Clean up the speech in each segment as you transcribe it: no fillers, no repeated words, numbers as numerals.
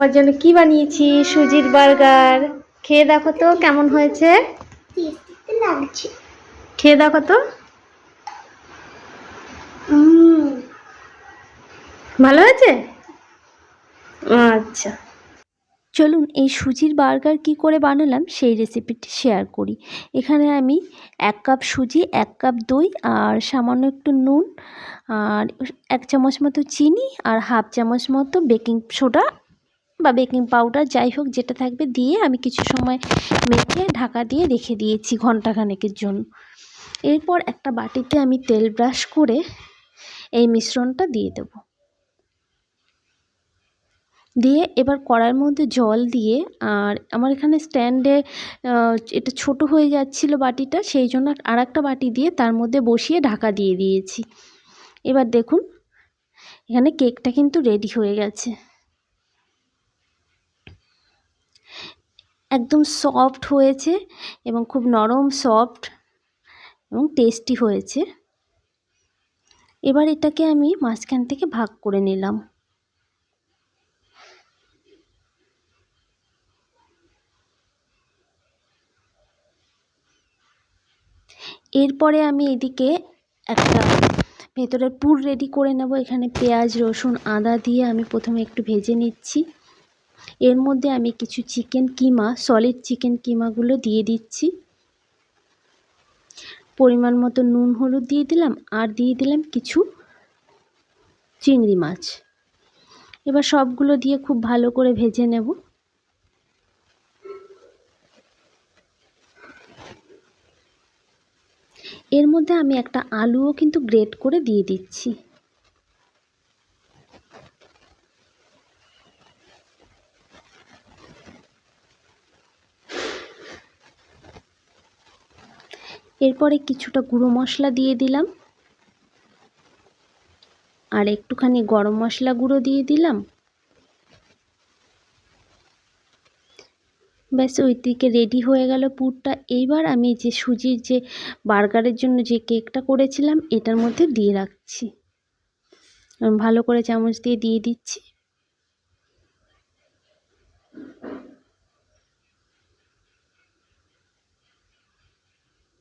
আমার জন্য কি বানিয়েছি? সুজির বার্গার। খেয়ে দেখো তো কেমন হয়েছে। খেয়ে দেখো তো। ভালো হয়েছে? আচ্ছা, চলুন এই সুজির বার্গার কি করে বানালাম সেই রেসিপিটি শেয়ার করি। এখানে আমি 1 কাপ সুজি, 1 কাপ দই আর সামান্য একটু নুন আর 1 চামচ মতো চিনি আর হাফ চামচ মতো বেকিং সোডা বা বেকিং পাউডার যাই হোক যেটা থাকবে দিয়ে আমি কিছু সময় মেখে ঢাকা দিয়ে রেখে দিয়েছি ঘন্টাখানেকের জন্য। এরপর একটা বাটিতে আমি তেল ব্রাশ করে এই মিশ্রণটা দিয়ে দেব। দিয়ে এবার কড়াইয়ের মধ্যে জল দিয়ে, আর আমার এখানে স্ট্যান্ডে এটা ছোট হয়ে যাচ্ছিল বাটিটা, সেই জন্য আর একটা বাটি দিয়ে তার মধ্যে বসিয়ে ঢাকা দিয়ে দিয়েছি। এবার দেখুন এখানে কেকটা কিন্তু রেডি হয়ে গেছে। একদম সফট হয়েছে এবং খুব নরম সফট এবং টেস্টি হয়েছে। এবার এটাকে আমি মাঝখান থেকে ভাগ করে নিলাম। এরপরে আমি এদিকে একটা ভেতরের পুর রেডি করে নেব। এখানে পেঁয়াজ, রসুন, আদা দিয়ে আমি প্রথমে একটু ভেজে নিচ্ছি। এর মধ্যে আমি কিছু চিকেন কিমা, সলিড চিকেন কিমাগুলো দিয়ে দিচ্ছি। পরিমাণ মতো নুন হলুদ দিয়ে দিলাম আর দিয়ে দিলাম কিছু চিংড়ি মাছ। এবার সবগুলো দিয়ে খুব ভালো করে ভেজে নেব। এর মধ্যে আমি একটা আলুও কিন্তু গ্রেট করে দিয়ে দিচ্ছি। এরপরে কিছুটা গুঁড়ো মশলা দিয়ে দিলাম আর একটুখানি গরম মশলা গুঁড়ো দিয়ে দিলাম। ব্যাস ওইদিকে রেডি হয়ে গেল পুরটা। এইবার আমি যে সুজির যে বার্গারের জন্য যে কেকটা করেছিলাম এটার মধ্যে দিয়ে রাখছি, ভালো করে চামচ দিয়ে দিচ্ছি।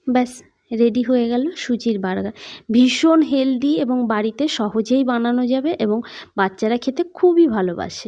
ব্যাস রেডি হয়ে গেল সুজির বার্গার। ভীষণ হেলদি এবং বাড়িতে সহজেই বানানো যাবে এবং বাচ্চারা খেতে খুবই ভালোবাসে।